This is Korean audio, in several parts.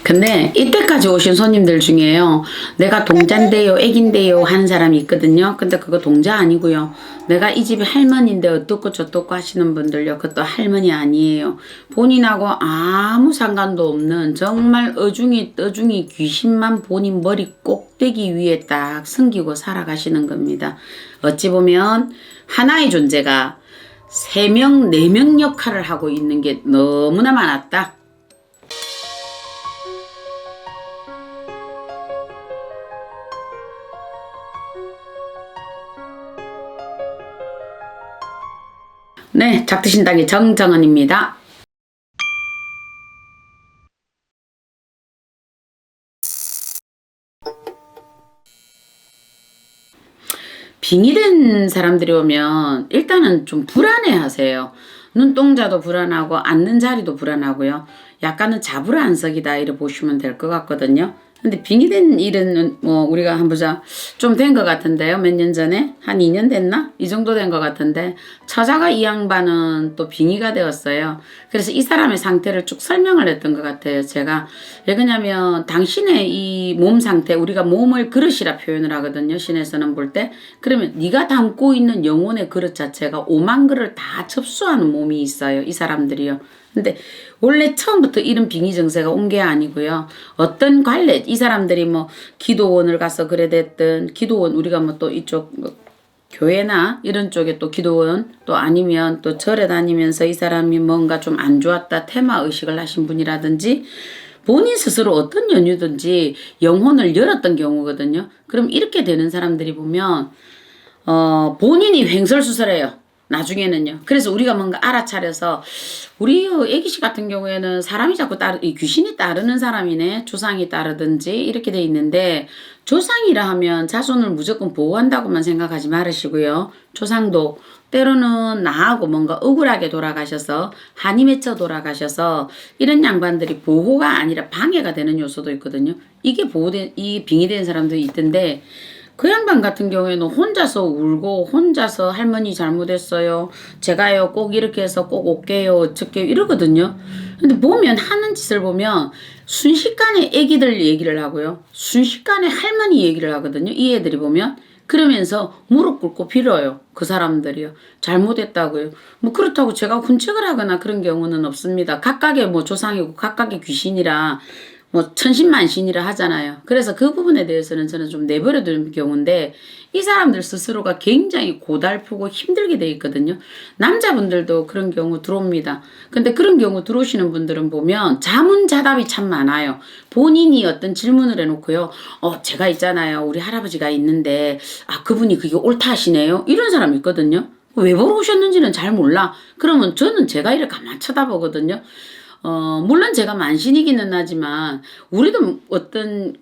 근데 이때까지 오신 손님들 중에요. 내가 동자인데요, 애긴데요 하는 사람이 있거든요. 근데 그거 동자 아니고요. 내가 이 집이 할머니인데 어떻고 저떻고 하시는 분들요. 그것도 할머니 아니에요. 본인하고 아무 상관도 없는 정말 어중이 떠중이 귀신만 본인 머리 꼭대기 위에 딱 숨기고 살아가시는 겁니다. 어찌 보면 하나의 존재가 3명, 4명 역할을 하고 있는 게 너무나 많았다. 네, 작두신당의 정정은입니다. 빙의 된 사람들이 오면 일단은 좀 불안해 하세요. 눈동자도 불안하고 앉는 자리도 불안하고요. 약간은 자불안석이다 이렇게 보시면 될 것 같거든요. 근데 빙의 된 일은 뭐 우리가 한번 보자. 좀 된 것 같은데요. 몇 년 전에 한 2년 됐나? 이 정도 된 것 같은데 처자가 이 양반은 또 빙의가 되었어요. 그래서 이 사람의 상태를 쭉 설명을 했던 것 같아요. 제가 왜 그러냐면 당신의 이 몸 상태, 우리가 몸을 그릇이라 표현을 하거든요. 신에서는 볼 때. 그러면 네가 담고 있는 영혼의 그릇 자체가 5만 그릇을 다 접수하는 몸이 있어요. 이 사람들이요. 근데 원래 처음부터 이런 빙의 증세가 온 게 아니고요. 어떤 관례, 이 사람들이 뭐 기도원을 가서 그래 됐든 기도원, 우리가 뭐 또 이쪽 뭐 교회나 이런 쪽에 또 기도원 또 아니면 또 절에 다니면서 이 사람이 뭔가 좀 안 좋았다 테마 의식을 하신 분이라든지 본인 스스로 어떤 연유든지 영혼을 열었던 경우거든요. 그럼 이렇게 되는 사람들이 보면 본인이 횡설수설해요. 나중에는요. 그래서 우리가 뭔가 알아차려서 우리 애기씨 같은 경우에는 사람이 자꾸 귀신이 따르는 사람이네. 조상이 따르든지 이렇게 돼 있는데 조상이라 하면 자손을 무조건 보호한다고만 생각하지 말으시고요. 조상도 때로는 나하고 뭔가 억울하게 돌아가셔서 한이 맺혀 돌아가셔서 이런 양반들이 보호가 아니라 방해가 되는 요소도 있거든요. 이게 이 빙의된 사람들이 있던데 그 양반 같은 경우에는 혼자서 울고 혼자서 할머니 잘못했어요. 제가요 꼭 이렇게 해서 꼭 올게요. 어쩌게요 이러거든요. 근데 보면 하는 짓을 보면 순식간에 애기들 얘기를 하고요. 순식간에 할머니 얘기를 하거든요. 이 애들이 보면. 그러면서 무릎 꿇고 빌어요. 그 사람들이요. 잘못했다고요. 뭐 그렇다고 제가 훈책을 하거나 그런 경우는 없습니다. 각각의 뭐 조상이고 각각의 귀신이라 뭐 천신만신이라 하잖아요. 그래서 그 부분에 대해서는 저는 좀 내버려 두는 경우인데 이 사람들 스스로가 굉장히 고달프고 힘들게 돼 있거든요. 남자분들도 그런 경우 들어옵니다. 근데 그런 경우 들어오시는 분들은 보면 자문자답이 참 많아요. 본인이 어떤 질문을 해놓고요. 제가 있잖아요. 우리 할아버지가 있는데 그분이 그게 옳다 하시네요. 이런 사람이 있거든요. 왜 보러 오셨는지는 잘 몰라. 그러면 저는 제가 이를 가만 쳐다보거든요. 물론 제가 만신이기는 하지만, 우리도 어떤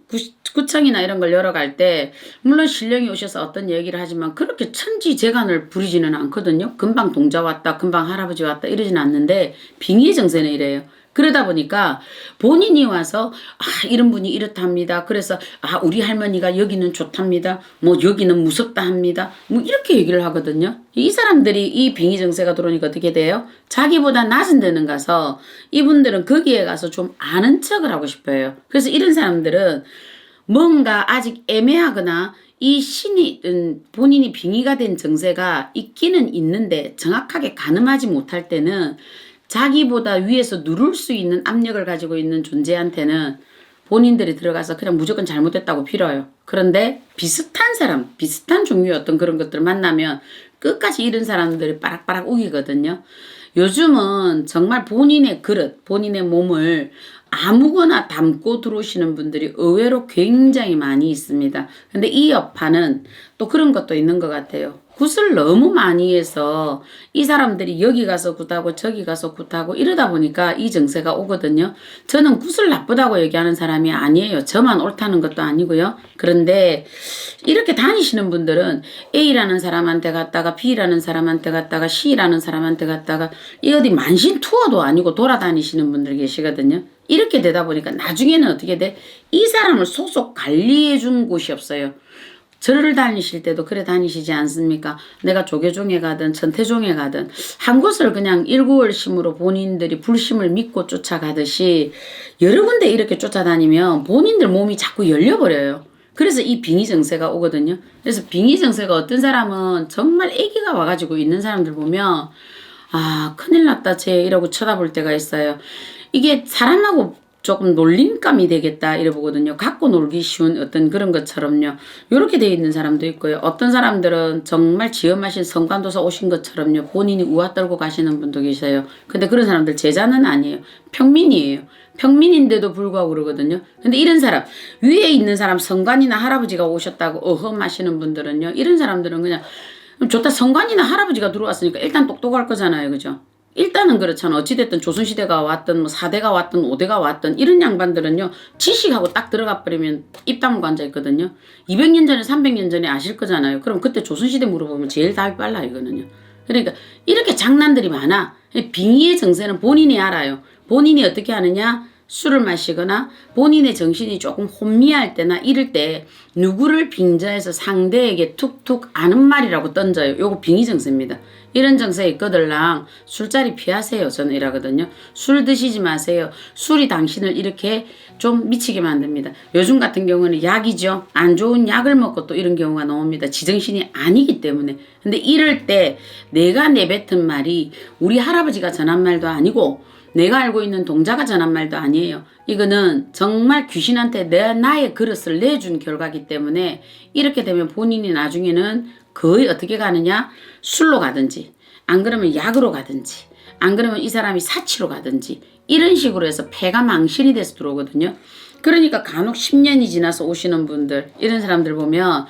구청이나 이런 걸 열어갈 때, 물론 신령이 오셔서 어떤 얘기를 하지만, 그렇게 천지재간을 부리지는 않거든요. 금방 동자 왔다, 금방 할아버지 왔다, 이러진 않는데, 빙의 정세는 이래요. 그러다 보니까 본인이 와서 이런 분이 이렇답니다. 그래서 우리 할머니가 여기는 좋답니다. 뭐 여기는 무섭다 합니다. 뭐 이렇게 얘기를 하거든요. 이 사람들이 이 빙의 정세가 들어오니까 어떻게 돼요? 자기보다 낮은 데는 가서 이분들은 거기에 가서 좀 아는 척을 하고 싶어요. 그래서 이런 사람들은 뭔가 아직 애매하거나 이 신이 본인이 빙의가 된 정세가 있기는 있는데 정확하게 가늠하지 못할 때는 자기보다 위에서 누를 수 있는 압력을 가지고 있는 존재한테는 본인들이 들어가서 그냥 무조건 잘못했다고 빌어요. 그런데 비슷한 사람, 비슷한 종류의 어떤 그런 것들을 만나면 끝까지 이런 사람들이 빠락빠락 우기거든요. 요즘은 정말 본인의 그릇, 본인의 몸을 아무거나 담고 들어오시는 분들이 의외로 굉장히 많이 있습니다. 근데 이 여파는 또 그런 것도 있는 것 같아요. 굿을 너무 많이 해서 이 사람들이 여기 가서 굿하고 저기 가서 굿하고 이러다 보니까 이 정세가 오거든요. 저는 굿을 나쁘다고 얘기하는 사람이 아니에요. 저만 옳다는 것도 아니고요. 그런데 이렇게 다니시는 분들은 A라는 사람한테 갔다가 B라는 사람한테 갔다가 C라는 사람한테 갔다가 이 어디 만신 투어도 아니고 돌아다니시는 분들 계시거든요. 이렇게 되다 보니까 나중에는 어떻게 돼? 이 사람을 소속 관리해 준 곳이 없어요. 절을 다니실 때도 그래 다니시지 않습니까? 내가 조계종에 가든 천태종에 가든 한 곳을 그냥 일구월심으로 본인들이 불심을 믿고 쫓아가듯이 여러 군데 이렇게 쫓아다니면 본인들 몸이 자꾸 열려버려요. 그래서 이 빙의정세가 오거든요. 그래서 빙의정세가 어떤 사람은 정말 애기가 와가지고 있는 사람들 보면 아 큰일 났다 쟤 이러고 쳐다볼 때가 있어요. 이게 사람하고 조금 놀림감이 되겠다 이래 보거든요. 갖고 놀기 쉬운 어떤 그런 것처럼요. 요렇게 돼 있는 사람도 있고요. 어떤 사람들은 정말 지엄하신 성관도사 오신 것처럼요. 본인이 우아 떨고 가시는 분도 계셔요. 근데 그런 사람들 제자는 아니에요. 평민이에요. 평민인데도 불구하고 그러거든요. 근데 이런 사람 위에 있는 사람 성관이나 할아버지가 오셨다고 어험하시는 분들은요. 이런 사람들은 그냥 좋다 성관이나 할아버지가 들어왔으니까 일단 똑똑할 거잖아요. 그죠? 일단은 그렇잖아. 어찌됐든 조선시대가 왔든 뭐 4대가 왔든 5대가 왔든 이런 양반들은요. 지식하고 딱 들어가 버리면 입 다물고 앉아있거든요. 200년 전에 300년 전에 아실 거잖아요. 그럼 그때 조선시대 물어보면 제일 답이 빨라 이거는요. 그러니까 이렇게 장난들이 많아. 빙의의 정세는 본인이 알아요. 본인이 어떻게 하느냐. 술을 마시거나 본인의 정신이 조금 혼미할 때나 이럴 때 누구를 빙자해서 상대에게 툭툭 아는 말이라고 던져요. 요거 빙의 정세입니다. 이런 정세에 있거들랑 술자리 피하세요. 저는 이러거든요. 술 드시지 마세요. 술이 당신을 이렇게 좀 미치게 만듭니다. 요즘 같은 경우는 약이죠. 안 좋은 약을 먹고 또 이런 경우가 나옵니다. 지정신이 아니기 때문에. 근데 이럴 때 내가 내뱉은 말이 우리 할아버지가 전한 말도 아니고 내가 알고 있는 동자가 전한 말도 아니에요. 이거는 정말 귀신한테 나의 그릇을 내준 결과기 때문에 이렇게 되면 본인이 나중에는 거의 어떻게 가느냐? 술로 가든지 안 그러면 약으로 가든지 안 그러면 이 사람이 사치로 가든지 이런 식으로 해서 폐가 망신이 돼서 들어오거든요. 그러니까 간혹 10년이 지나서 오시는 분들 이런 사람들 보면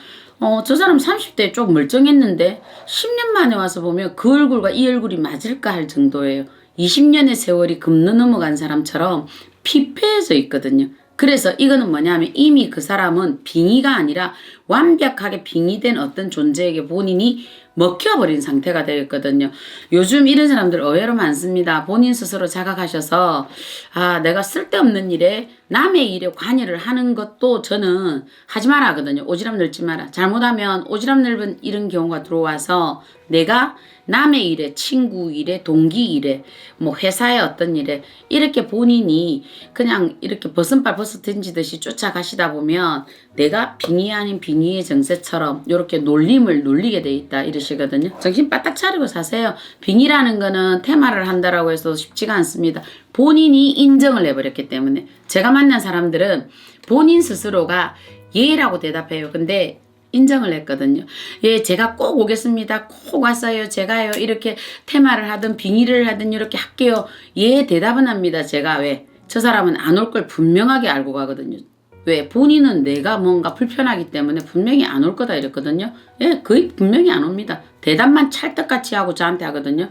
저 사람 30대에 좀 멀쩡했는데 10년 만에 와서 보면 그 얼굴과 이 얼굴이 맞을까 할 정도예요. 20년의 세월이 금너 넘어간 사람처럼 피폐해져 있거든요. 그래서 이거는 뭐냐면 이미 그 사람은 빙의가 아니라 완벽하게 빙의된 어떤 존재에게 본인이 먹혀버린 상태가 되었거든요. 요즘 이런 사람들 의외로 많습니다. 본인 스스로 자각하셔서 아 내가 쓸데없는 일에 남의 일에 관여를 하는 것도 저는 하지 마라 하거든요. 오지랖 넓지 마라. 잘못하면 오지랖 넓은 이런 경우가 들어와서 내가 남의 일에 친구 일에 동기 일에 뭐 회사의 어떤 일에 이렇게 본인이 그냥 이렇게 벗은발 벗어 던지듯이 쫓아가시다 보면 내가 빙의 아닌 빙의의 정세처럼 이렇게 놀림을 놀리게 돼 있다 이러시거든요. 정신 바짝 차리고 사세요. 빙의라는 거는 테마를 한다라고 해서 쉽지가 않습니다. 본인이 인정을 해버렸기 때문에 제가 만난 사람들은 본인 스스로가 예라고 대답해요. 근데 인정을 했거든요. 예, 제가 꼭 오겠습니다. 꼭 왔어요. 제가요. 이렇게 테마를 하든 빙의를 하든 이렇게 할게요. 예, 대답은 합니다. 제가 왜? 저 사람은 안 올 걸 분명하게 알고 가거든요. 왜? 본인은 내가 뭔가 불편하기 때문에 분명히 안 올 거다 이랬거든요. 예, 거의 분명히 안 옵니다. 대답만 찰떡같이 하고 저한테 하거든요.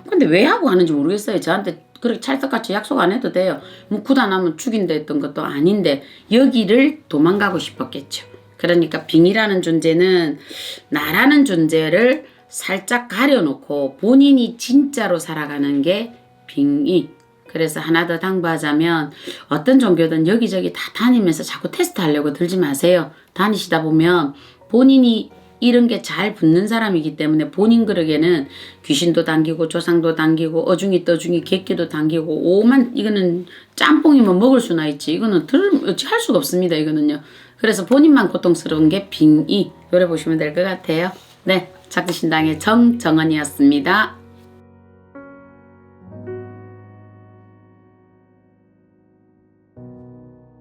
근데 왜 하고 하는지 모르겠어요. 저한테 그렇게 찰떡같이 약속 안 해도 돼요. 뭐 구단하면 죽인다 했던 것도 아닌데 여기를 도망가고 싶었겠죠. 그러니까 빙의라는 존재는 나라는 존재를 살짝 가려놓고 본인이 진짜로 살아가는 게 빙의. 그래서 하나 더 당부하자면 어떤 종교든 여기저기 다 다니면서 자꾸 테스트하려고 들지 마세요. 다니시다 보면 본인이 이런 게 잘 붙는 사람이기 때문에 본인 그릇에는 귀신도 당기고 조상도 당기고 어중이 떠중이 객기도 당기고 오만 이거는 짬뽕이면 먹을 수나 있지 이거는 할 수가 없습니다. 이거는요. 그래서 본인만 고통스러운 게 빙의. 요래 보시면 될 것 같아요. 네, 작두신당의 정정언이었습니다.